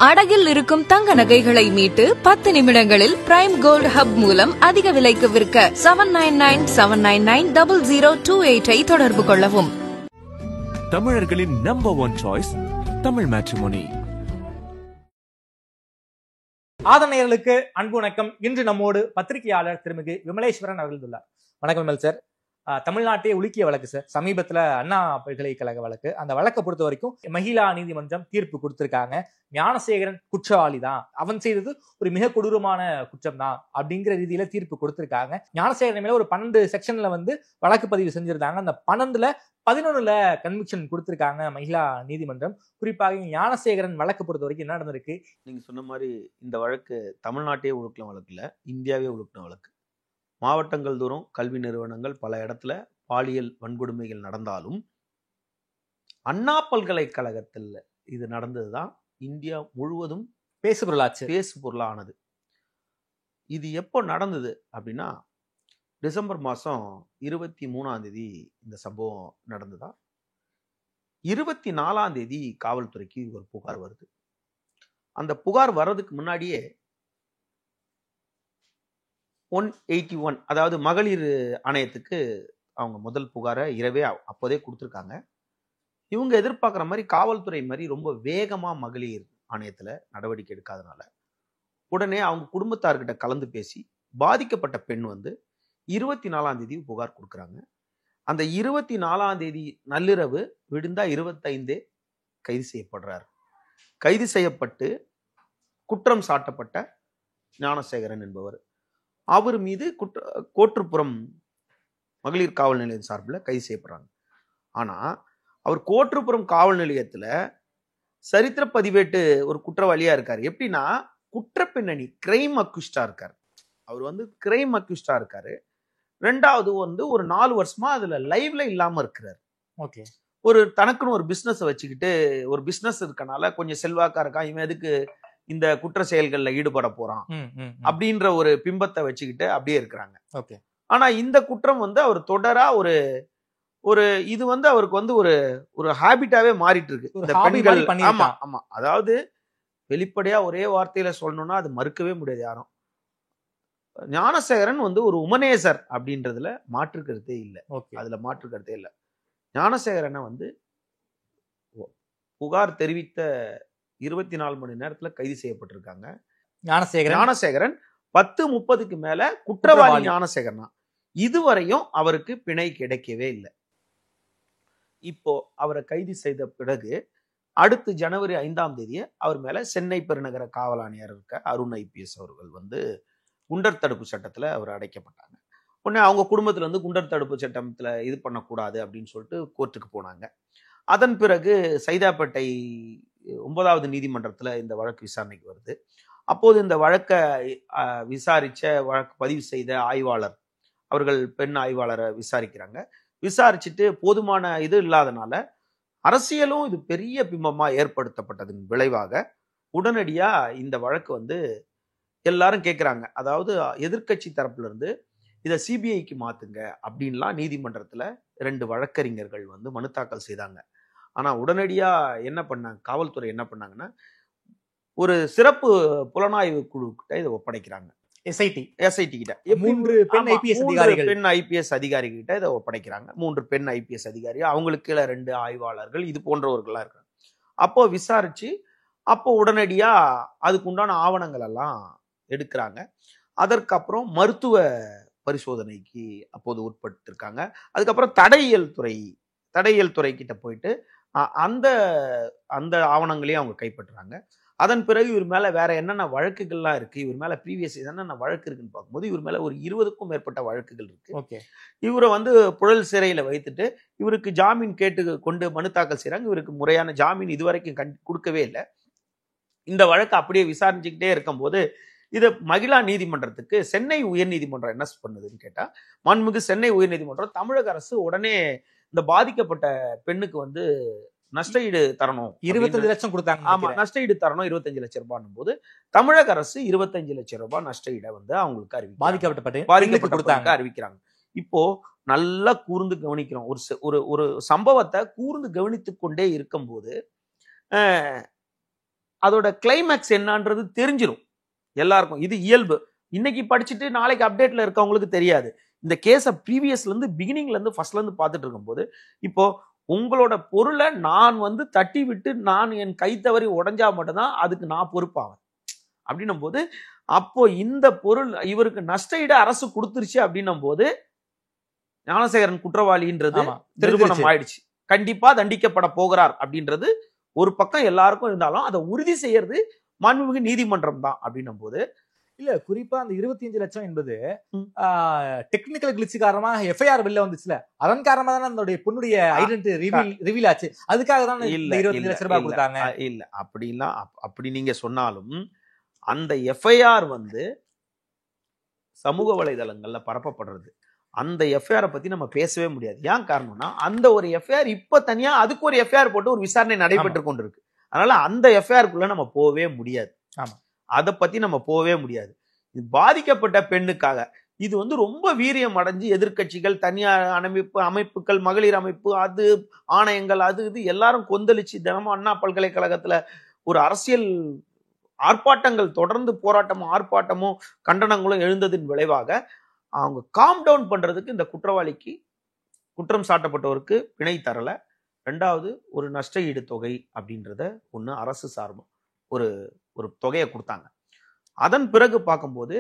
அடகில் இருக்கும் தங்க நகைகளை மீட்டு 10 நிமிடங்களில் பிரைம் கோல்ட் ஹப் மூலம் அதிக விலைக்கு விற்க 7997990028 தொடர்பு கொள்ளவும். தமிழர்களின் நம்பர் 1 சாய்ஸ் தமிழ் மேட்ரிமோனி. ஆதரணையர்களுக்கு அன்பு வணக்கம். இன்று நம்மோடு பத்திரிகையாளர் திருமிகு விமலேஸ்வரன் அவர்கள் உள்ளார். வணக்கம் விமல் சார். தமிழ்நாட்டையே உலுக்கிய வழக்கு சார், சமீபத்துல அண்ணா பல்கலைக்கழக வழக்கு. அந்த வழக்கை பொறுத்த வரைக்கும் மகிழா நீதிமன்றம் தீர்ப்பு கொடுத்திருக்காங்க. ஞானசேகரன் குற்றவாளி தான், அவன் செய்தது ஒரு மிக கொடூரமான குற்றம் தான் அப்படிங்கிற ரீதியில தீர்ப்பு கொடுத்திருக்காங்க. ஞானசேகரன் மேல ஒரு 12 செக்ஷன்ல வழக்கு பதிவு செஞ்சிருந்தாங்க. அந்த 12ல 11ல கன்விக்ஷன் கொடுத்திருக்காங்க மகிழா நீதிமன்றம். குறிப்பாக ஞானசேகரன் வழக்கு பொறுத்த வரைக்கும் என்ன நடந்திருக்கு? நீங்க சொன்ன மாதிரி இந்த வழக்கு தமிழ்நாட்டையே உழுக்கின வழக்கு இல்ல, இந்தியாவே உழுக்கின வழக்கு. மாவட்டங்கள் தோறும் கல்வி நிறுவனங்கள் பல இடத்துல பாலியல் வன்கொடுமைகள் நடந்தாலும் அண்ணா பல்கலைக்கழகத்தில் இது நடந்ததுதான் இந்தியா முழுவதும் பேசு பொருளானது. இது எப்போ நடந்தது அப்படின்னா, டிசம்பர் மாதம் 23ஆம் தேதி இந்த சம்பவம் நடந்ததா. 24ஆம் தேதி காவல்துறைக்கு ஒரு புகார் வருது. அந்த புகார் வர்றதுக்கு முன்னாடியே 181, அதாவது மகளிர் ஆணையத்துக்கு அவங்க முதல் புகாரை இரவே அப்போதே கொடுத்துருக்காங்க. இவங்க எதிர்பார்க்குற மாதிரி காவல்துறை மாதிரி ரொம்ப வேகமாக மகளிர் ஆணையத்தில் நடவடிக்கை எடுக்காதனால உடனே அவங்க குடும்பத்தார்கிட்ட கலந்து பேசி பாதிக்கப்பட்ட பெண் 24ஆம் தேதி புகார் கொடுக்குறாங்க. அந்த 24ஆம் தேதி நள்ளிரவு விடுந்தா 25 கைது செய்யப்படுறார். கைது செய்யப்பட்டு குற்றம் சாட்டப்பட்ட ஞானசேகரன் என்பவர், அவர் மீது கோற்றுப்புறம் மகளிர் காவல் நிலையம் சார்பில் கைது செய்யப்படுறாங்க. ஆனா அவர் கோற்றுப்புறம் காவல் நிலையத்துல சரித்திர பதிவேட்டு ஒரு குற்றவாளியா இருக்காரு. எப்படின்னா, குற்ற பின்னணி கிரைம் அக்யூஸ்டா இருக்காரு. அவர் கிரைம் அக்யூஸ்டா இருக்காரு. ரெண்டாவது ஒரு 4 வருஷமா அதுல லைவ்ல இல்லாம இருக்கிறார். ஓகே. ஒரு தனக்குன்னு ஒரு பிசினஸ் வச்சுக்கிட்டு, ஒரு பிசினஸ் இருக்கனால கொஞ்சம் செல்வாக்கா இருக்கான், இவன் எதுக்கு இந்த குற்ற செயல்கள்ல ஈடுபட போறான் அப்படின்ற ஒரு பிம்பத்தை வச்சுக்கிட்டு அப்படியே இருக்கிறாங்க. ஓகே. ஆனா இந்த குற்றம் அவர் தொடரா ஒரு ஒரு இது அவருக்கு ஒரு ஹாபிட்டாவே மாறிட்டு இருக்கு. இந்த பெண்கள், ஆமா ஆமா, அதாவது வெளிப்படையா ஒரே வார்த்தையில சொல்லணும்னா அது மறுக்கவே முடியாது யாரும். ஞானசேகரன் ஒரு உமனேசர் அப்படின்றதுல மாற்று கருத்தே இல்லை. அதுல மாற்று கருத்தே இல்லை. ஞானசேகரனை புகார் தெரிவித்த 24 மணி நேரத்துல கைது செய்யப்பட்டிருக்காங்க. ஞானசேகரன் 10:30க்கு மேல குற்றவாளி ஞானசேகரன். இதுவரையும் அவருக்கு பிணை கிடைக்கவே இல்லை. இப்போ அவரை கைது செய்த பிறகு அடுத்து ஜனவரி 5ஆம் தேதி அவர் மேல சென்னை பெருநகர காவல் ஆணையர் இருக்க அருண் IPS அவர்கள் குண்டர் தடுப்பு சட்டத்துல அவர் அடைக்கப்பட்டாங்க. உடனே அவங்க குடும்பத்துல குண்டர் தடுப்பு சட்டத்துல இது பண்ணக்கூடாது அப்படின்னு சொல்லிட்டு கோர்ட்டுக்கு போனாங்க. அதன் பிறகு சைதாப்பேட்டை 9வது நீதிமன்றத்துல இந்த வழக்கு விசாரணைக்கு வருது. அப்போது இந்த வழக்கை விசாரிச்ச வழக்கு பதிவு செய்த ஆய்வாளர் அவர்கள் பெண் ஆய்வாளரை விசாரிக்கிறாங்க. விசாரிச்சுட்டு போதுமான இது இல்லாதனால அரசியலும் இது பெரிய பிம்பமா ஏற்படுத்தப்பட்டதன் விளைவாக உடனடியா இந்த வழக்கு எல்லாரும் கேட்கிறாங்க. அதாவது எதிர்கட்சி தரப்புல இருந்து இதை CBIக்கு மாத்துங்க அப்படின்லாம் நீதிமன்றத்துல 2 வழக்கறிஞர்கள் மனு தாக்கல் செய்தாங்க. ஆனா உடனடியா என்ன பண்ணாங்க, காவல்துறை என்ன பண்ணாங்கன்னா, ஒரு சிறப்பு புலனாய்வு குழு கிட்ட இதை ஒப்படைக்கிறாங்க. SIT கிட்ட 3 பெண் IPS அதிகாரிகள் கிட்ட இதை ஒப்படைக்கிறாங்க. 3 பெண் IPS அதிகாரி, அவங்களுக்கு கீழே 2 ஆய்வாளர்கள், இது போன்றவர்களா இருக்காங்க. அப்போ விசாரிச்சு அப்போ உடனடியா அதுக்கு உண்டான ஆவணங்கள் எல்லாம் எடுக்கிறாங்க. அதற்கப்புறம் மருத்துவ பரிசோதனைக்கு அப்போது உட்படுத்திருக்காங்க. அதுக்கப்புறம் தடையியல் துறை கிட்ட போயிட்டு அந்த அந்த ஆவணங்களையும் அவங்க கைப்பற்றுறாங்க. அதன் பிறகு இவர் மேல வேற என்னென்ன வழக்குகள்லாம் இருக்கு, இவர் மேல ப்ரீவியஸ் என்னென்ன வழக்கு இருக்குன்னு பார்க்கும்போது இவர் மேல ஒரு 20க்கும் மேற்பட்ட வழக்குகள் இருக்கு. ஓகே. இவரை புழல் சிறையில வைத்துட்டு இவருக்கு ஜாமீன் கேட்டு கொண்டு மனு தாக்கல் செய்யறாங்க. இவருக்கு முறையான ஜாமீன் இதுவரைக்கும் கொடுக்கவே இல்லை. இந்த வழக்கு அப்படியே விசாரிச்சுக்கிட்டே இருக்கும்போது இதை மகிழா நீதிமன்றத்துக்கு சென்னை உயர்நீதிமன்றம் என்ன பண்ணுதுன்னு கேட்டா, மாண்புமிகு சென்னை உயர்நீதிமன்றம் தமிழக அரசு உடனே இந்த பாதிக்கப்பட்ட பெண்ணுக்கு நஷ்டஈடு தரணும், 25 லட்சம் கொடுத்தாங்க. ஆமா, நஷ்டஈடு தரணும் 25 லட்சம் ரூபாய் போது தமிழக அரசு 25 லட்சம் ரூபாய் நஷ்டஈடை அவங்களுக்கு பாதிக்கப்பட்ட அறிவிக்கிறாங்க. இப்போ நல்லா கூர்ந்து கவனிக்கிறோம். ஒரு சம்பவத்தை கூர்ந்து கவனித்துக் கொண்டே இருக்கும்போது அதோட கிளைமேக்ஸ் என்னன்றது தெரிஞ்சிடும் எல்லாருக்கும். இது இயல்பு. இன்னைக்கு படிச்சுட்டு நாளைக்கு அப்டேட்ல இருக்கவங்களுக்கு தெரியாது. இந்த கேஸை ப்ரீவியஸ்ல இருந்து பிகினிங்ல இருந்து ஃபர்ஸ்ட்ல இருந்து பார்த்துட்டு இருக்கும்போது, இப்போ உங்களோட பொருளை நான் வந்து தட்டி விட்டு நான் என் கை தவறி உடைஞ்சா மட்டும்தான் அதுக்கு நான் பொறுப்பாவேன் அப்படின்னும் போது, அப்போ இந்த பொருள் இவருக்கு நஷ்டஈடு அரசு கொடுத்துருச்சு அப்படின்னும் போது ஞானசேகரன் குற்றவாளின்றது நிரூபணம் ஆயிடுச்சு. கண்டிப்பா தண்டிக்கப்பட போகிறார் அப்படின்றது ஒரு பக்கம் எல்லாருக்கும் இருந்தாலும் அதை உறுதி செய்யறது மாண்புமிகு நீதிமன்றம் தான் அப்படின்னும் போது, இல்ல குறிப்பா அந்த 25 லட்சம் என்பது டெக்னிக்கல் கிளிச் காரணமா எஃப்ஐஆர் வெளில வந்துச்சுல, அதன் காரணமா தானே அந்த பொண்ணுடைய ஐடென்டிட்டி ரிவீல் ஆச்சு. அதுக்காக தான் 25 லட்சம் ரூபாய் கொடுத்தாங்க. இல்ல அப்படிலாம் அப்படி நீங்க சொன்னாலும் அந்த எஃப்ஐஆர் வந்து சமூக வலைதளங்கள்ல பரப்பப்படுறது. அந்த எஃப்ஐஆரை பத்தி நம்ம பேசவே முடியாது. ஏன் காரணம்னா அந்த ஒரு எஃப்ஐஆர் இப்ப தனியா அதுக்கு ஒரு எஃப்ஐஆர் போட்டு ஒரு விசாரணை நடைபெற்று கொண்டிருக்கு. அதனால அந்த எஃப்ஐஆருக்குள்ள நம்ம போகவே முடியாது. ஆமா, அதை பத்தி நம்ம போகவே முடியாது. இது பாதிக்கப்பட்ட பெண்ணுக்காக இது வந்து ரொம்ப வீரியம் அடைஞ்சு எதிர்கட்சிகள், தனியார் அமைப்புகள், மகளிர் அமைப்பு, அது ஆணையங்கள், அது இது எல்லாரும் கொந்தளிச்சு தினமும் அண்ணா பல்கலைக்கழகத்துல ஒரு அரசியல் ஆர்ப்பாட்டங்கள் தொடர்ந்து போராட்டமும் ஆர்ப்பாட்டமும் கண்டனங்களும் எழுந்ததின் விளைவாக அவங்க காம் டவுன் பண்றதுக்கு இந்த குற்றவாளிக்கு, குற்றம் சாட்டப்பட்டவருக்கு பிணை தரல. ரெண்டாவது ஒரு நஷ்ட ஈடு தொகை அப்படின்றத ஒண்ணு அரசு சார்பும் ஒரு தொகையை கொடுத்தாங்க. அதன் பிறகு பார்க்கும்போது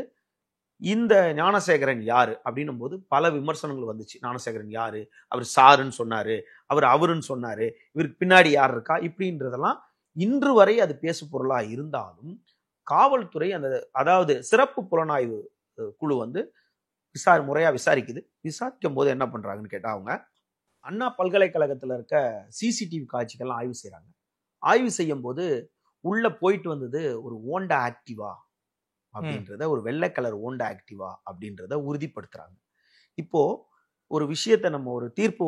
இந்த ஞானசேகரன் யாரு அப்படின்னும் போது பல விமர்சனங்கள் வந்துச்சு. ஞானசேகரன் யாரு, அவர் சாருன்னு சொன்னாரு, அவருன்னு சொன்னாரு, இவருக்கு பின்னாடி யார் இருக்கா, இப்படின்றதெல்லாம் இன்று வரை அது பேசு பொருளா இருந்தாலும் காவல்துறை அதாவது சிறப்பு புலனாய்வு குழு வந்து முறையா விசாரிக்குது. விசாரிக்கும் போது என்ன பண்றாங்கன்னு கேட்டா, அவங்க அண்ணா பல்கலைக்கழகத்துல இருக்க சிசிடிவி காட்சிகள்லாம் ஆய்வு செய்யறாங்க. ஆய்வு செய்யும் போது உள்ள போயிட்டு வந்தது ஒரு ஹோண்டா ஆக்டிவா அப்படின்றத, ஒரு வெள்ளை கலர் ஹோண்டா ஆக்டிவா அப்படின்றத உறுதிப்படுத்துறாங்க. இப்போ ஒரு விஷயத்தை நம்ம ஒரு தீர்ப்பு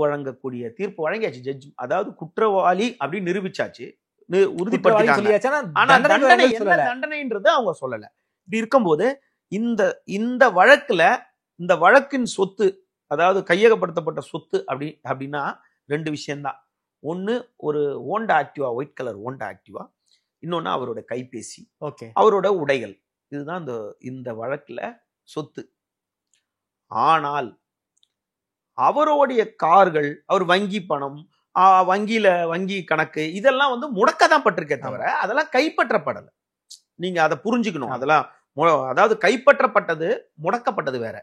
வழங்கியாச்சு. ஜட்ஜ் அதாவது குற்றவாளி அப்படின்னு நிரூபிச்சாச்சு, உறுதிப்படுத்திட்டாங்க. ஆனா தண்டனைன்றது அவங்க சொல்லல. இப்படி இருக்கும்போது இந்த வழக்குல இந்த வழக்கின் சொத்து, அதாவது கையகப்படுத்தப்பட்ட சொத்து அப்படின்னா ரெண்டு விஷயம்தான். ஒன்னு ஒரு Honda Activa, white colour Honda Activa, இன்னொன்னு அவரோட கைபேசி, அவரோட உடைகள். இதுதான் இந்த வழக்குல சொத்து. ஆனால் அவருடைய கார்கள், அவர் வங்கி பணம், வங்கி கணக்கு, இதெல்லாம் வந்து முடக்கதான் பட்டிருக்கே தவிர அதெல்லாம் கைப்பற்றப்படலை. நீங்க அதை புரிஞ்சுக்கணும். அதெல்லாம் அதாவது கைப்பற்றப்பட்டது, முடக்கப்பட்டது வேற.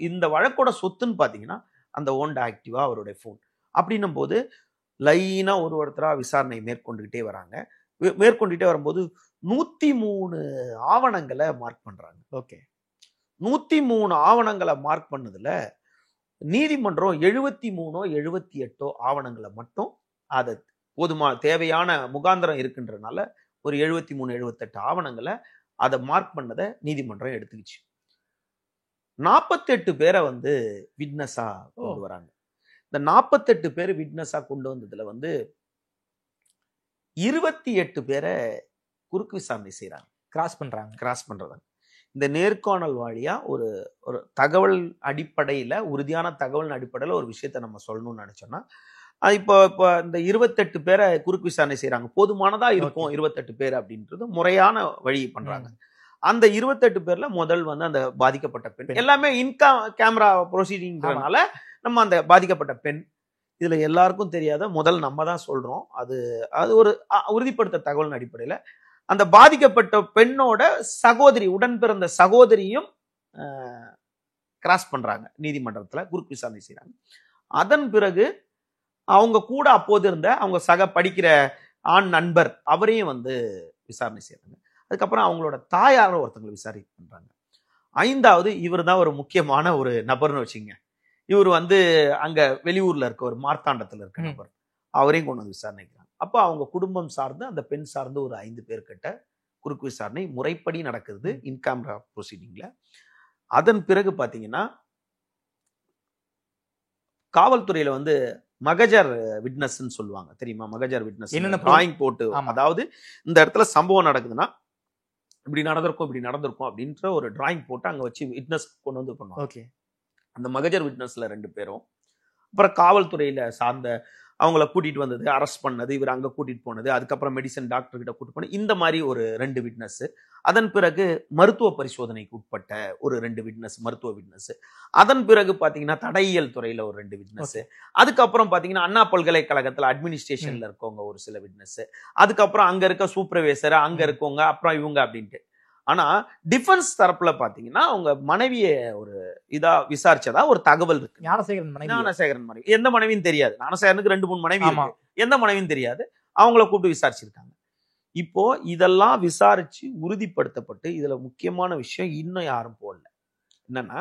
இந்த வழக்கோட சொத்துன்னு பாத்தீங்கன்னா அந்த ஹோண்டா ஆக்டிவா, அவருடைய போன். அப்படின்னும் போது லைனா ஒருத்தரா விசாரணை மேற்கொண்டுகிட்டே வராங்க. மேற்கொண்டுட்டே வரும்போது 103 ஆவணங்களை மார்க் பண்றாங்க. 103 ஆவணங்களை மார்க் பண்ணதுல நீதிமன்றம் 73 78 ஆவணங்களை மட்டும் அதை தேவையான முகாந்திரம் இருக்குன்றனால ஒரு 73 78 ஆவணங்களை அதை மார்க் பண்ணதை நீதிமன்றம் எடுத்துக்கிச்சு. 48 பேரை வந்து விட்னஸா கொண்டு வராங்க. இந்த 48 பேர் விட்னஸா கொண்டு வந்ததுல வந்து 28 பேரை குறுக்கு விசாரணை செய்யறாங்க, கிராஸ் பண்றாங்க. இந்த நேர்காணல் வழியா ஒரு தகவல் அடிப்படையில, உறுதியான தகவல் அடிப்படையில ஒரு விஷயத்த நம்ம சொல்லணும்னு நினைச்சோம்னா, இப்போ இந்த 28 பேரை குறுக்கு விசாரணை செய்யறாங்க. போதுமானதா இருக்கும் 28 பேர் அப்படின்றது முறையான வழி பண்றாங்க. அந்த 28 பேர்ல முதல் வந்து அந்த பாதிக்கப்பட்ட பெண், எல்லாமே கேமரா ப்ரொசீடிங்கிறதுனால நம்ம அந்த பாதிக்கப்பட்ட பெண், இதுல எல்லாருக்கும் தெரியாத முதல் நம்ம தான் சொல்றோம். அது ஒரு உறுதிப்படுத்த தகவல் அடிப்படையில அந்த பாதிக்கப்பட்ட பெண்ணோட சகோதரி, உடன் பிறந்த சகோதரியும் கிராஸ் பண்றாங்க நீதிமன்றத்துல, குறுக்கு விசாரணை செய்யறாங்க. அதன் பிறகு அவங்க கூட அப்போது இருந்த அவங்க சக படிக்கிற ஆண் நண்பர், அவரையும் வந்து விசாரணை செய்யறாங்க. அதுக்கப்புறம் அவங்களோட தாயார ஒருத்தங்களை விசாரணை பண்றாங்க. 5வது இவர் தான் ஒரு முக்கியமான ஒரு நபர்னு வச்சுங்க. இவர் வந்து அங்க வெளியூர்ல இருக்க ஒரு மார்த்தாண்டத்துல இருக்க நபர், அவரையும் கொண்டு வந்து விசாரணைக்கிறாங்க. அப்ப அவங்க குடும்பம் சார்ந்து, அந்த பெண் சார்ந்து ஒரு 5 பேர்கிட்ட குறுக்கு விசாரணை முறைப்படி நடக்குது இன் கேமரா ப்ரொசீடிங்ல. அதன் பிறகு பாத்தீங்கன்னா காவல்துறையில வந்து மகஜர் விட்னஸ் சொல்லுவாங்க, தெரியுமா? மகஜர் விட்னஸ் டிராயிங் போட்டு, அதாவது இந்த இடத்துல சம்பவம் நடக்குதுன்னா இப்படி நடந்திருக்கும் அப்படின்ற ஒரு டிராயிங் போட்டு அங்க வச்சு விட்னஸ் கொண்டு வந்து பண்ணுவாங்க. அந்த மகஜர் விட்னஸ்ல 2 பேரும், அப்புறம் காவல்துறையில சார்ந்த அவங்கள கூட்டிட்டு வந்தது, அரெஸ்ட் பண்ணது, இவர் அங்க கூட்டிட்டு போனது, அதுக்கப்புறம் மெடிசன் டாக்டர் கிட்ட கூட்டிட்டு போனது, இந்த மாதிரி ஒரு 2 விட்னஸ். அதன் பிறகு மருத்துவ பரிசோதனைக்கு உட்பட்ட ஒரு 2 விட்னஸ், மருத்துவ விட்னஸ். அதன் பிறகு பாத்தீங்கன்னா தடையியல் துறையில ஒரு 2 விட்னஸ். அதுக்கப்புறம் பாத்தீங்கன்னா அண்ணா பல்கலைக்கழகத்துல அட்மினிஸ்ட்ரேஷன்ல இருக்கவங்க ஒரு சில விட்னஸ். அதுக்கப்புறம் அங்க இருக்க சூப்பர்வைசர், அங்க இருக்கவங்க, அப்புறம் இவங்க அப்படின்ட்டு. ஆனா டிஃபென்ஸ் தரப்புல பாத்தீங்கன்னா அவங்க மனைவிய ஒரு இதா விசாரிச்சதா ஒரு தகவல் இருக்கு. ஞானசேகரன் மனைவி. எந்த மனைவின்னு தெரியாது. ஞானசேகரனுக்கு 2-3 மனைவி இருக்கு. எந்த மனைவின்னு தெரியாது. அவங்கள கூப்பிட்டு விசாரிச்சிருக்காங்க. இப்போ இதெல்லாம் விசாரிச்சு உறுதிப்படுத்தப்பட்டு இதுல முக்கியமான விஷயம் இன்னும் யாரும் போடல. என்னன்னா,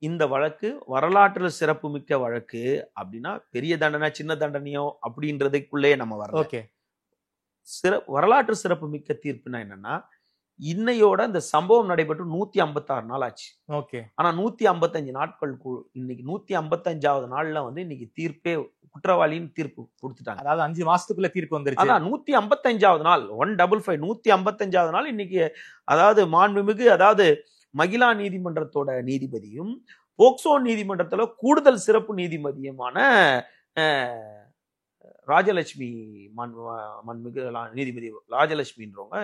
இந்த வழக்கு வரலாற்றுல சிறப்பு மிக்க வழக்கு அப்படின்னா பெரிய தண்டனை சின்ன தண்டனையோ அப்படின்றதுக்குள்ளே நம்ம வரலாம். வரலாற்று சிறப்பு மிக்க தீர்ப்புனா என்னன்னா, இன்னையோட இந்த சம்பவம் நடைபெற்று 156 நாள் ஆச்சு. ஆனா 155 நாட்கள் இன்னைக்கு 155வது நாள்ல வந்து இன்னைக்கு தீர்ப்பே குற்றவாளின்னு தீர்ப்பு கொடுத்துட்டாங்க. அதாவது 5 மாசத்துக்குள்ள தீர்ப்பு வந்துருச்சு. அதான் 155வது நாள் 155 155வது நாள் இன்னைக்கு. அதாவது மாண்புமிகு அதாவது மகிழா நீதிமன்றத்தோட நீதிபதியும் போக்சோ நீதிமன்றத்துல கூடுதல் சிறப்பு நீதிபதியுமான ராஜலட்சுமி மாண்புமிகு நீதிபதி ராஜலட்சுமின்றவங்க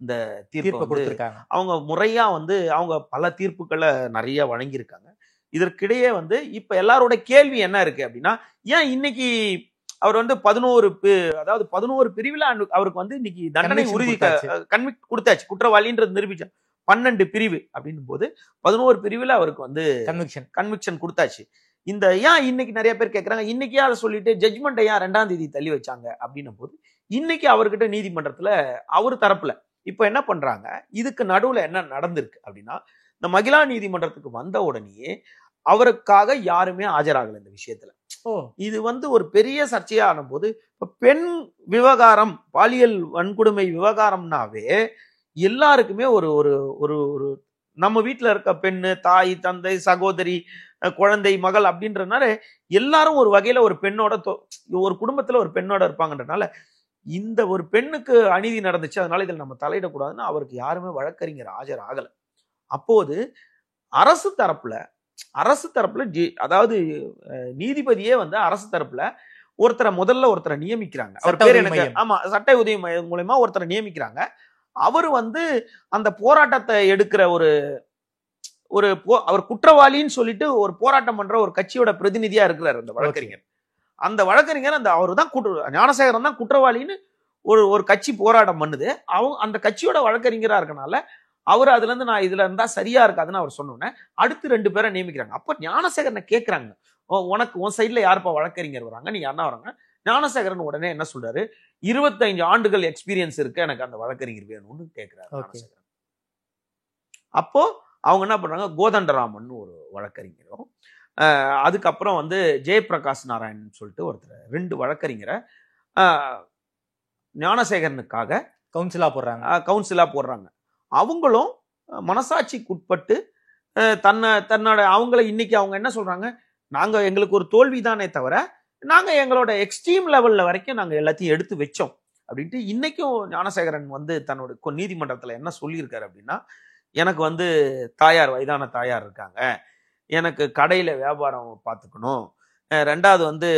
இந்த தீர்ப்பு கொடுத்திருக்காங்க. அவங்க முறையா வந்து அவங்க பல தீர்ப்புகளை நிறைய வழங்கியிருக்காங்க. இதற்கிடையே வந்து இப்ப எல்லாரோட கேள்வி என்ன இருக்கு அப்படின்னா, ஏன் இன்னைக்கு அவர் வந்து 11 பிரிவுல அவருக்கு வந்து இன்னைக்கு தண்டனை உறுதி கன்விக்ட் கொடுத்தாச்சு, குற்றவாளின்றது நிரூபிச்சார். 12 பிரிவு அப்படின்னும் போது 11 பிரிவுல அவருக்கு வந்து கன்விக்ஷன் கொடுத்தாச்சு. இந்த ஏன் இன்னைக்கு நிறைய பேர் கேட்கறாங்க, இன்னைக்கு அதை சொல்லிட்டு ஜட்ஜ்மெண்ட் ஏன் 2ஆம் தேதி தள்ளி வச்சாங்க அப்படின்னும் போது, இன்னைக்கு அவர்கிட்ட நீதிமன்றத்துல அவர் தரப்புல இப்ப என்ன பண்றாங்க, இதுக்கு நடுவுல என்ன நடந்திருக்கு அப்படின்னா, இந்த மகிழா நீதிமன்றத்துக்கு வந்த உடனேயே அவருக்காக யாருமே ஆஜராகல இந்த விஷயத்துல. இது வந்து ஒரு பெரிய சர்ச்சையான போது, இப்ப பெண் விவகாரம், பாலியல் வன்கொடுமை விவகாரம்னாவே எல்லாருக்குமே ஒரு ஒரு ஒரு ஒரு நம்ம வீட்டுல இருக்க பெண்ணு, தாய், தந்தை, சகோதரி, குழந்தை, மகள் அப்படின்றனால எல்லாரும் ஒரு வகையில ஒரு பெண்ணோட ஒரு குடும்பத்துல ஒரு பெண்ணோட இருப்பாங்கன்றனால இந்த ஒரு பெண்ணுக்கு அநீதி நடந்துச்சு, அதனால இதில் நம்ம தலையிடக்கூடாதுன்னு அவருக்கு யாருமே வழக்கறிஞர் ஆஜர் ஆகல. அப்போது அரசு தரப்புல அதாவது நீதிபதியே வந்து அரசு தரப்புல முதல்ல ஒருத்தரை நியமிக்கிறாங்க. அவர் பேர் எனக்கு சட்ட உதவி மையம் மூலமா ஒருத்தரை நியமிக்கிறாங்க. அவர் வந்து அந்த போராட்டத்தை எடுக்கிற அவர் குற்றவாளின்னு சொல்லிட்டு ஒரு போராட்டம் பண்ற ஒரு கட்சியோட பிரதிநிதியா இருக்கிறார் அந்த வழக்கறிஞர். அந்த வழக்கறிஞர் அவரு தான் ஞானசேகரன் தான் குற்றவாளின்னு ஒரு கட்சி போராட்டம் பண்ணுது. அந்த கட்சியோட வழக்கறிஞரா இருக்கனால அவர் அதுல இருந்து நான் இதுல இருந்தா சரியா இருக்காதுன்னு அவர் சொன்னோன்னே அடுத்து 2 பேரை நியமிக்கிறாங்க. அப்ப ஞானசேகரனை கேட்கிறாங்க, உனக்கு உன் சைட்ல யாருப்பா வழக்கறிஞர் வராங்க, நீ யாருன்னா வராங்க? ஞானசேகரன் உடனே என்ன சொல்றாரு, 25 ஆண்டுகள் எக்ஸ்பீரியன்ஸ் இருக்கு, எனக்கு அந்த வழக்கறிஞர் வேணும்னு கேட்கிறாரு. அப்போ அவங்க என்ன பண்றாங்க, கோதண்டராமன் ஒரு வழக்கறிஞரும் அதுக்கப்புறம் வந்து ஜெயபிரகாஷ் நாராயணன் சொல்லிட்டு ஒருத்தர் 2 வழக்கறிஞரை ஞானசேகரனுக்காக கவுன்சிலா போடுறாங்க. அவங்களும் மனசாட்சிக்குட்பட்டு தன்னோட அவங்கள இன்னைக்கு அவங்க என்ன சொல்றாங்க, நாங்க எங்களுக்கு ஒரு தோல்விதானே தவிர நாங்க எங்களோட எக்ஸ்ட்ரீம் லெவல்ல வரைக்கும் நாங்க எல்லாத்தையும் எடுத்து வச்சோம் அப்படின்ட்டு இன்னைக்கும் ஞானசேகரன் வந்து தன்னோட நீதிமன்றத்துல என்ன சொல்லியிருக்காரு அப்படின்னா, எனக்கு வந்து வயதான தாயார் இருக்காங்க, எனக்கு கடையில வியாபாரம் பார்த்துக்கணும், 2வது வந்து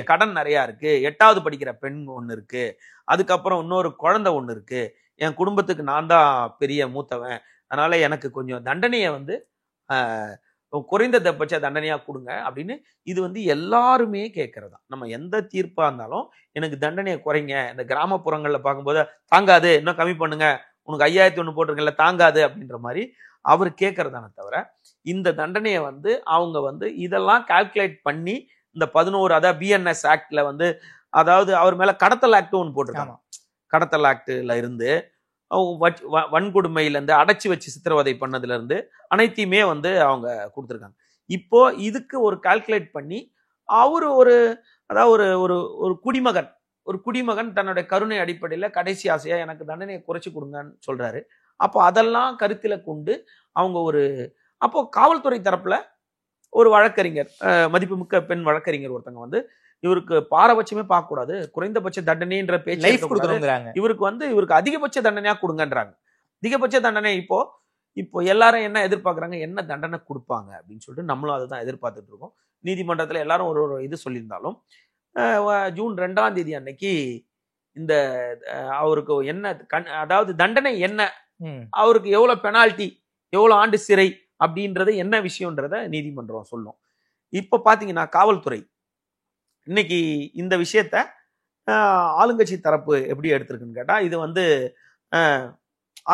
கடன் நிறைய இருக்கு, 8வது படிக்கிற பெண் ஒண்ணு இருக்கு, அதுக்கப்புறம் இன்னொரு குழந்தை ஒண்ணு இருக்கு, என் குடும்பத்துக்கு நான் தான் பெரிய மூத்தவன், அதனால எனக்கு கொஞ்சம் தண்டனையை வந்து குறைந்தபட்ச தண்டனையா கொடுங்க அப்படின்னு. இது வந்து எல்லாருமே கேட்கறதா. நம்ம எந்த தீர்ப்பா இருந்தாலும் எனக்கு தண்டனையை குறைங்க, இந்த கிராமப்புறங்கள்ல பார்க்கும்போது தாங்காது, இன்னும் கம்மி பண்ணுங்க, உனக்கு 5001 போட்டிருக்கல தாங்காது அப்படின்ற மாதிரி அவர் கேட்கறதானே தவிர இந்த தண்டனையை வந்து அவங்க வந்து இதெல்லாம் கால்குலேட் பண்ணி இந்த 11 அதாவது பிஎன்எஸ் ஆக்ட்ல வந்து, அதாவது அவர் மேல கடத்தல் ஆக்ட் ஒன்று போட்டிருக்காங்க. கடத்தல் ஆக்ட்ல இருந்து வன்கொடுமையில இருந்து அடைச்சி வச்சு சித்திரவதை பண்ணதுல இருந்து அனைத்தையுமே வந்து அவங்க கொடுத்துருக்காங்க. இப்போ இதுக்கு ஒரு கால்குலேட் பண்ணி அவரு அதாவது ஒரு குடிமகன் தன்னுடைய கருணை அடிப்படையில கடைசி ஆசையா எனக்கு தண்டனையை குறைச்சு கொடுங்கன்னு சொல்றாரு. அப்போ அதெல்லாம் கருத்துல கொண்டு அவங்க அப்போ காவல்துறை தரப்புல ஒரு வழக்கறிஞர், மதிப்புமிக்க பெண் வழக்கறிஞர் ஒருத்தங்க வந்து இவருக்கு பாரபட்சமே பார்க்க கூடாது, குறைந்தபட்ச தண்டனைன்ற பேச்சு இவருக்கு அதிகபட்ச தண்டனையா கொடுங்கன்றாங்க. அதிகபட்ச தண்டனை இப்போ எல்லாரும் என்ன எதிர்பார்க்கறாங்க, என்ன தண்டனை கொடுப்பாங்க அப்படின்னு சொல்லிட்டு நம்மளும் அதை தான் எதிர்பார்த்துட்டு இருக்கோம். நீதிமன்றத்துல எல்லாரும் ஒரு ஒரு இது சொல்லியிருந்தாலும் ஜூன் 2ஆம் தேதி அன்னைக்கு இந்த அவருக்கு என்ன அதாவது தண்டனை என்ன, அவருக்கு எவ்வளவு பெனால்டி, எவ்வளவு ஆண்டு சிறை அப்படின்றது என்ன விஷயம்ன்றத நீதிமன்றம் சொல்லும். இப்ப பாத்தீங்கன்னா காவல்துறை இன்னைக்கு இந்த விஷயத்த ஆளுங்கட்சி தரப்பு எப்படி எடுத்திருக்குன்னு கேட்டா, இது வந்து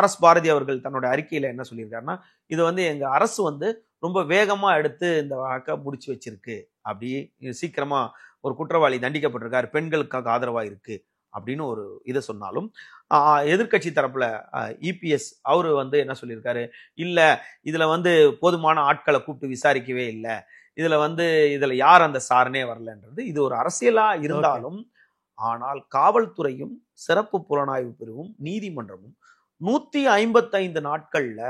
RS பாரதி அவர்கள் தன்னோட அறிக்கையில என்ன சொல்லியிருக்காருன்னா, இது வந்து எங்க அரசு வந்து ரொம்ப வேகமா எடுத்து இந்த வழக்கை முடிச்சு வச்சிருக்கு, அப்படி சீக்கிரமா ஒரு குற்றவாளி தண்டிக்கப்பட்டிருக்காரு, பெண்களுக்காக ஆதரவா இருக்கு அப்படின்னு ஒரு இதை சொன்னாலும், எதிர்கட்சி தரப்புல EPS அவரு வந்து என்ன சொல்லியிருக்காரு, இல்ல இதுல வந்து போதுமான ஆட்களை கூப்பிட்டு விசாரிக்கவே இல்லை, இதுல யார் அந்த சாரனே வரலன்றது இது ஒரு அரசியலா இருந்தாலும், ஆனால் காவல்துறையும் சிறப்பு புலனாய்வு பிரிவும் நீதிமன்றமும் 155 நாட்கள்ல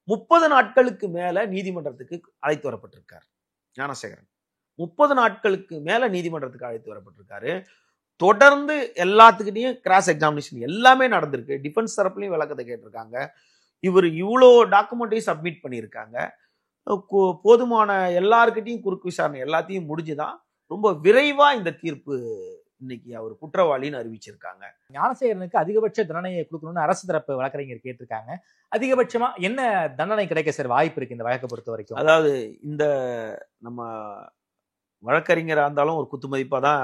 30 நாட்களுக்கு மேல நீதிமன்றத்துக்கு அழைத்து வரப்பட்டிருக்காரு. ஞானசேகரன் 30 நாட்களுக்கு மேல நீதிமன்றத்துக்கு அழைத்து வரப்பட்டிருக்காரு. தொடர்ந்து எல்லாத்துக்கிட்டையும் கிராஸ் எக்ஸாமினேஷன் எல்லாமே நடந்திருக்கு. டிஃபென்ஸ் தரப்புலையும் விளக்கத்தை கேட்டிருக்காங்க. இவர் இவ்வளோ டாக்குமெண்ட்டையும் சப்மிட் பண்ணியிருக்காங்க. போதுமான எல்லாருக்கிட்டையும் குறுக்கு விசாரணை எல்லாத்தையும் முடிஞ்சுதான் ரொம்ப விரைவா இந்த தீர்ப்பு இன்னைக்கு அவர் குற்றவாளின்னு அறிவிச்சிருக்காங்க. ஞானசேகரனுக்கு அதிகபட்ச தண்டனையை கொடுக்கணும்னு அரசு தரப்பு வழக்கறிஞர் கேட்டிருக்காங்க. அதிகபட்சமா என்ன தண்டனை கிடைக்க சார் வாய்ப்பு இருக்கு இந்த வழக்கை பொறுத்த வரைக்கும்? அதாவது இந்த நம்ம வழக்கறிஞராக இருந்தாலும் ஒரு குத்து மதிப்பா தான்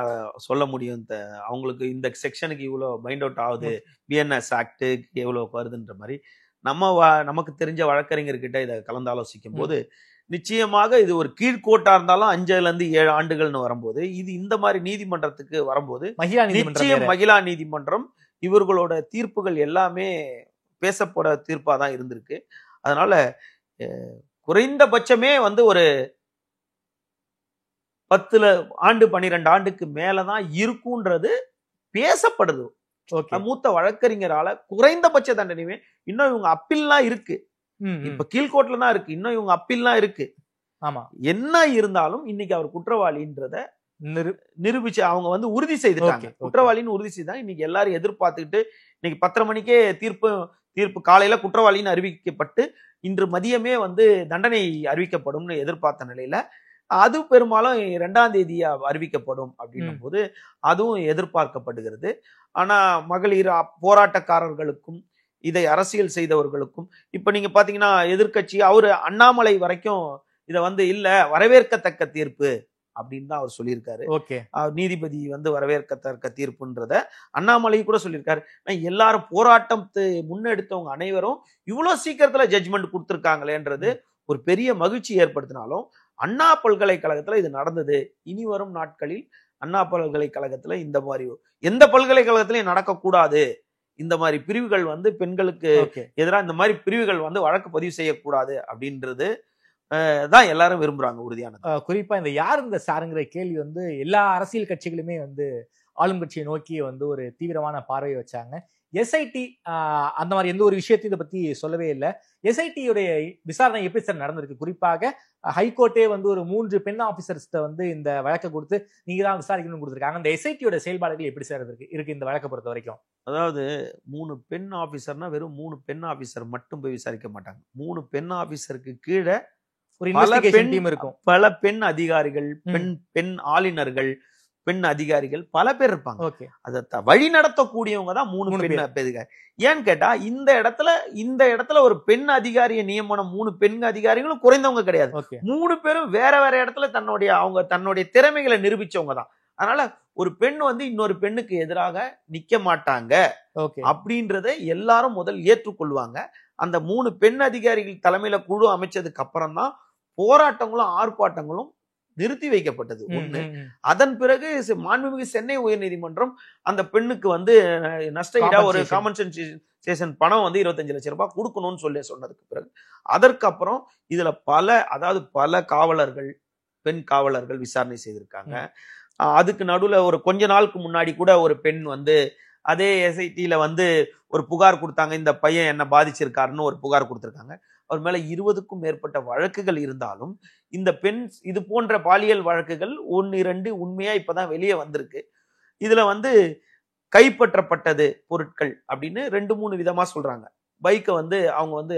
சொல்ல முடியும். அவங்களுக்கு இந்த செக்ஷனுக்கு இவ்வளோ பைண்ட் அவுட் ஆகுது, BNS ஆக்டு எவ்வளோ வருதுன்ற மாதிரி நமக்கு தெரிஞ்ச வழக்கறிஞர்கிட்ட இதை கலந்து ஆலோசிக்கும் போது நிச்சயமாக இது ஒரு கீழ்கோட்டா இருந்தாலும் 5-7 ஆண்டுகள்னு வரும்போது, இது இந்த மாதிரி நீதிமன்றத்துக்கு வரும்போது நிச்சயம் மகிழா நீதிமன்றம் இவர்களோட தீர்ப்புகள் எல்லாமே பேசப்பட தீர்ப்பா தான் இருந்திருக்கு. அதனால குறைந்தபட்சமே வந்து ஒரு 10 ஆண்டு 12 ஆண்டுக்கு மேலதான் இருக்கும்ன்றது பேசப்படுது. மூத்த வழக்கறிஞரால குறைந்தபட்ச தண்டனையுமே இன்னும் இவங்க அப்பீல்லாம் இருக்கு. இப்ப கீழ்கோட்ல தான் இருக்கு, இன்னும் இவங்க அப்பீல்லாம் இருக்கு. ஆமா, என்ன இருந்தாலும் இன்னைக்கு அவர் குற்றவாளின்றத நிரூபிச்சு அவங்க வந்து உறுதி செய்துட்டாங்க. குற்றவாளின்னு உறுதி செய்தாங்க. இன்னைக்கு எல்லாரும் எதிர்பார்த்துக்கிட்டு இன்னைக்கு 10:30 மணிக்கே தீர்ப்பு காலையில குற்றவாளின்னு அறிவிக்கப்பட்டு இன்று மதியமே வந்து தண்டனை அறிவிக்கப்படும்னு எதிர்பார்த்த நிலையில அது பெரும்பாலும் 2ஆம் தேதி அறிவிக்கப்படும் அப்படின்னும் போது அதுவும் எதிர்பார்க்கப்படுகிறது. ஆனா மகளிர் போராட்டக்காரர்களுக்கும் இதை அரசியல் செய்தவர்களுக்கும் இப்ப நீங்க பாத்தீங்கன்னா எதிர்கட்சி அவரு அண்ணாமலை வரைக்கும் இதை வந்து இல்ல வரவேற்கத்தக்க தீர்ப்பு அப்படின்னு தான் அவர் சொல்லியிருக்காரு. நீதிபதி வந்து வரவேற்கத்தக்க தீர்ப்புன்றத அண்ணாமலை கூட சொல்லியிருக்காரு. எல்லாரும் போராட்டத்தை முன்னெடுத்தவங்க அனைவரும் இவ்வளவு சீக்கிரத்துல ஜட்ஜ்மெண்ட் கொடுத்திருக்காங்களேன்றது ஒரு பெரிய மகிழ்ச்சி ஏற்படுத்தினாலும், அண்ணா பல்கலைக்கழகத்துல இது நடந்தது. இனி வரும் நாட்களில் அண்ணா பல்கலைக்கழகத்துல இந்த மாதிரி எந்த பல்கலைக்கழகத்திலையும் நடக்கக்கூடாது. இந்த மாதிரி பிரிவுகள் வந்து பெண்களுக்கு எதிராக இந்த மாதிரி பிரிவுகள் வந்து வழக்கு பதிவு செய்யக்கூடாது அப்படின்றது தான் எல்லாரும் விரும்புறாங்க உறுதியானது. குறிப்பா இந்த யார் இந்த சாருங்கிற கேள்வி வந்து எல்லா அரசியல் கட்சிகளுமே வந்து ஆளும் கட்சியை நோக்கி வந்து ஒரு தீவிரமான பார்வையை வச்சாங்க. SIT அந்த மாதிரி எந்த ஒரு விஷயத்தையும் இதை பத்தி சொல்லவே இல்லை. SIT-யுடைய விசாரணை எப்படி சார் நடந்திருக்கு? குறிப்பாக ஹைகோர்ட்டே வந்து ஒரு 3 பெண் ஆபீசர்ஸ்ட வந்து இந்த வழக்கை கொடுத்து நீங்க தான் விசாரிக்கணும்னு கொடுத்துருக்காங்க. இந்த SIT-யோட செயல்பாடுகள் எப்படி சார் இருக்கு இந்த வழக்கை பொறுத்த வரைக்கும்? அதாவது 3 பெண் ஆபீசர்னா வெறும் 3 பெண் ஆபீசர் மட்டும் போய் விசாரிக்க மாட்டாங்க. 3 பெண் ஆபீசருக்கு கீழே ஒரு இன்வெஸ்டிகேஷன் டீம் இருக்கும். பல பெண் அதிகாரிகள், பெண் ஆளுநர்கள், பெண் அதிகாரிகள் பல பேர் இருப்பாங்க. அதை வழி நடத்தக்கூடியவங்க தான் 3 பெண் அதிகாரி. ஏன்னு கேட்டா இந்த இடத்துல ஒரு பெண் அதிகாரிய நியமனம் 3 பெண் அதிகாரிகளும் குறைந்தவங்க கிடையாது. 3 பேரும் வேற வேற இடத்துல தன்னுடைய திறமைகளை நிரூபிச்சவங்க தான். அதனால ஒரு பெண் வந்து இன்னொரு பெண்ணுக்கு எதிராக நிக்க மாட்டாங்க அப்படின்றத எல்லாரும் முதல் ஏற்றுக்கொள்வாங்க. அந்த 3 பெண் அதிகாரிகள் தலைமையில குழு அமைச்சதுக்கு அப்புறம் தான் போராட்டங்களும் ஆர்ப்பாட்டங்களும் நிறுத்தி வைக்கப்பட்டது ஒண்ணு. அதன் பிறகு மாண்புமிகு சென்னை உயர்நீதிமன்றம் அந்த பெண்ணுக்கு வந்து நஷ்டஈடா ஒரு காம்பன்சேஷன் பணம் வந்து 25 லட்சம் ரூபாய் கொடுக்கணும்னு சொன்னதுக்கு பிறகு அதற்கப்புறம் இதுல பல காவலர்கள், பெண் காவலர்கள் விசாரணை செய்திருக்காங்க. அதுக்கு நடுவுல ஒரு கொஞ்ச நாளுக்கு முன்னாடி கூட ஒரு பெண் வந்து அதே SIT-ல வந்து ஒரு புகார் கொடுத்தாங்க. இந்த பையன் என்ன பாதிச்சிருக்காருன்னு ஒரு புகார் கொடுத்திருக்காங்க. அவர் மேல 20க்கும் மேற்பட்ட வழக்குகள் இருந்தாலும் இந்த பெண் இது போன்ற பாலியல் வழக்குகள் 1-2 உண்மையா இப்பதான் வெளியே வந்திருக்கு. இதுல வந்து கைப்பற்றப்பட்டது பொருட்கள் அப்படின்னு 2-3 விதமா சொல்றாங்க. பைக்கை வந்து அவங்க வந்து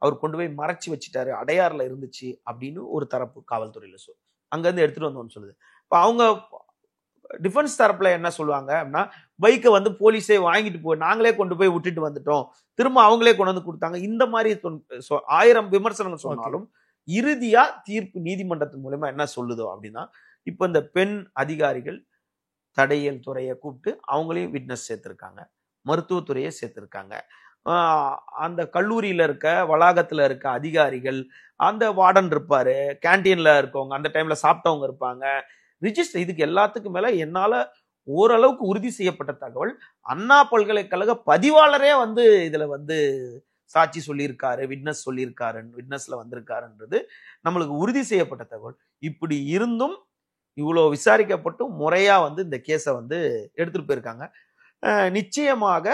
அவர் கொண்டு போய் மறைச்சு வச்சுட்டாரு, அடையாறுல இருந்துச்சு அப்படின்னு ஒரு தரப்பு காவல்துறையில அங்கேருந்து எடுத்துட்டு வந்தோம்னு சொல்லுது. இப்போ அவங்க டிஃபென்ஸ் தரப்புல என்ன சொல்லுவாங்க அப்படின்னா, பைக்கை வந்து போலீஸே வாங்கிட்டு போய் நாங்களே கொண்டு போய் விட்டுட்டு வந்துட்டோம், திரும்ப அவங்களே கொண்டு வந்து கொடுத்தாங்க, இந்த மாதிரி 1000 விமர்சனங்கள் சொன்னாலும் இறுதியா தீர்ப்பு நீதிமன்றத்தின் மூலமா என்ன சொல்லுதோ அப்படின்னா, இப்ப இந்த பெண் அதிகாரிகள் தடையல் துறையை கூப்பிட்டு அவங்களையும் விட்னஸ் சேர்த்திருக்காங்க, மருத்துவத்துறையை சேர்த்திருக்காங்க, அந்த கல்லூரியில இருக்க வளாகத்துல இருக்க அதிகாரிகள், அந்த வார்டன் இருப்பாரு, கேன்டீன்ல இருக்கவங்க, அந்த டைம்ல சாப்பிட்டவங்க இருப்பாங்க, ரிஜிஸ்டர். இதுக்கு எல்லாத்துக்கும் மேல என்னால ஓரளவுக்கு உறுதி செய்யப்பட்ட தகவல், அண்ணா பல்கலைக்கழக பதிவாளரே வந்து இதுல வந்து சாட்சி சொல்லியிருக்காரு, விட்னஸ் சொல்லியிருக்காரு, விட்னஸ்ல வந்திருக்காருன்றது நம்மளுக்கு உறுதி செய்யப்பட்ட தகவல். இப்படி இருந்தும் இவ்வளவு விசாரிக்கப்பட்டும் முறையா வந்து இந்த கேஸை வந்து எடுத்துட்டு போயிருக்காங்க. நிச்சயமாக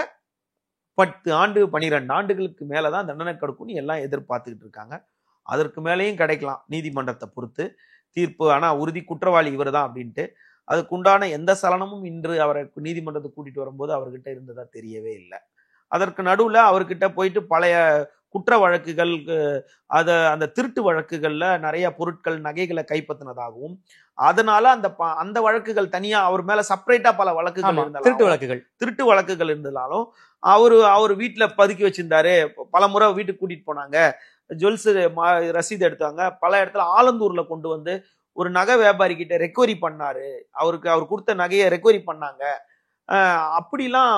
10 ஆண்டு 12 ஆண்டுகளுக்கு மேலதான் தண்டனை கிடைக்கும்னு எல்லாம் எதிர்பார்த்துக்கிட்டு இருக்காங்க. அதற்கு மேலேயும் கிடைக்கலாம் நீதிமன்றத்தை பொறுத்து தீர்ப்பு. ஆனா உறுதி குற்றவாளி இவர் தான் அப்படின்ட்டு அதுக்குண்டான எந்த சலனமும் இன்று அவரை நீதிமன்றத்தை கூட்டிட்டு வரும்போது அவர்கிட்ட இருந்ததா தெரியவே இல்லை. அதற்கு நடுவுல அவர்கிட்ட போயிட்டு பழைய குற்ற வழக்குகள், அந்த திருட்டு வழக்குகள்ல நிறைய பொருட்கள் நகைகளை கைப்பற்றினதாகவும், அதனால அந்த வழக்குகள் தனியா அவர் மேல செப்பரேட்டா பல வழக்குகள் இருந்தாலும், திருட்டு வழக்குகள் இருந்தாலும் அவர் வீட்டுல பதுக்கி வச்சிருந்தாரு. பல முறை வீட்டுக்கு கூட்டிட்டு போனாங்க, ஜுவல்ஸ் ரசீது எடுத்தாங்க, பல இடத்துல ஆலந்தூர்ல கொண்டு வந்து ஒரு நகை வியாபாரி கிட்ட ரெக்கவரி பண்ணாரு, அவர் கொடுத்த நகையை ரெக்கவரி பண்ணாங்க. அப்படிலாம்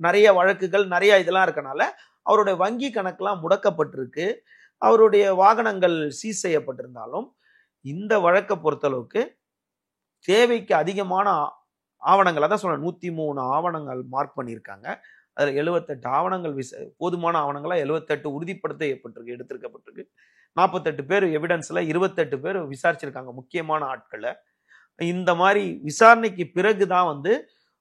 நிறைய வழக்குகள் நிறைய இதெல்லாம் இருக்கனால அவருடைய வங்கி கணக்கெல்லாம் முடக்கப்பட்டிருக்கு, அவருடைய வாகனங்கள் சீஸ் செய்யப்பட்டிருந்தாலும் இந்த வழக்கை பொறுத்தளவுக்கு தேவைக்கு அதிகமான ஆவணங்கள், அதான் சொல்ல 103 ஆவணங்கள் மார்க் பண்ணியிருக்காங்க. அதுல 78 ஆவணங்கள் போதுமான ஆவணங்களா 78 உறுதிப்படுத்தப்பட்டிருக்கு, எடுத்திருக்கப்பட்டிருக்கு. 48 பேர் எவிடன்ஸ்ல, 28 பேர் விசாரிச்சிருக்காங்க முக்கியமான ஆட்களை. இந்த மாதிரி விசாரணைக்கு பிறகுதான் வந்து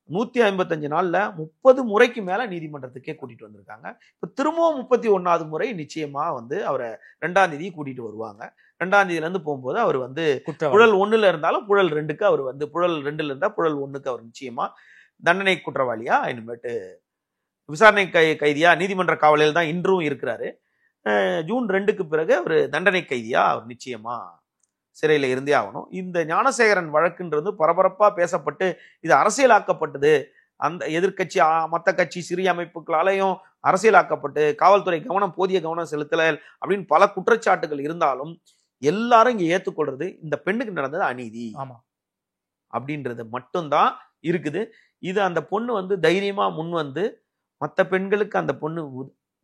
155 நாள்ல 30 முறைக்கு மேல நீதிமன்றத்துக்கே கூட்டிட்டு வந்திருக்காங்க. இப்ப திரும்பவும் 31வது முறை நிச்சயமா வந்து அவரை 2ஆம் தேதி கூட்டிட்டு வருவாங்க. 2ஆம் தேதியில இருந்து போகும்போது அவர் வந்து புழல் 1ல இருந்தாலும் புழல் 2க்கு அவர் வந்து, புழல் 2ல இருந்தா புழல் 1க்கு அவர் நிச்சயமா தண்டனை குற்றவாளியா இனிமேட்டு விசாரணை கைதியா நீதிமன்ற காவலில் தான் இன்றும் இருக்கிறாரு. ஜூன் 2க்கு பிறகு அவர் தண்டனை கைதியா அவர் நிச்சயமா சிறையில இருந்தே ஆகணும். இந்த ஞானசேகரன் வழக்குன்றது பரபரப்பா பேசப்பட்டு இது அரசியலாக்கப்பட்டது, அந்த எதிர்கட்சி மற்ற கட்சி சிறிய அமைப்புகளாலையும் அரசியலாக்கப்பட்டு காவல்துறை போதிய கவனம் செலுத்தல அப்படின்னு பல குற்றச்சாட்டுகள் இருந்தாலும் எல்லாரும் இங்க ஏத்துக்கொள்றது இந்த பெண்ணுக்கு நடந்தது அநீதி அப்படின்றது மட்டும்தான் இருக்குது. இது அந்த பொண்ணு வந்து தைரியமா முன் வந்து மற்ற பெண்களுக்கு அந்த பொண்ணு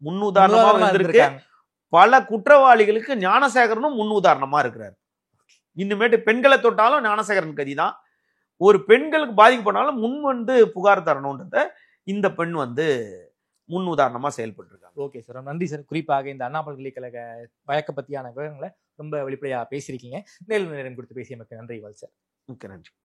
முன்னுதாரணமா வந்திருக்கு. பல குற்றவாளிகளுக்கு ஞானசேகரனும் முன்னுதாரணமா இருக்கிறார். இன்னுமேட்டு பெண்களை தொட்டாலும் ஞானசேகரன் கதிதான், ஒரு பெண்களுக்கு பாதிக்கப்பட்டாலும் முன் வந்து புகார் தரணும்ன்றத இந்த பெண் வந்து முன் உதாரணமா செயல்பட்டு இருக்காங்க. ஓகே சார், நன்றி சார். குறிப்பாக இந்த அண்ணா பல்கலைக்கழக வழக்க பத்தியான விவரங்களை ரொம்ப வெளிப்படையா பேசியிருக்கீங்க. நேரம் கொடுத்து பேசியமைக்கு நன்றி சார். மிக்க நன்றி.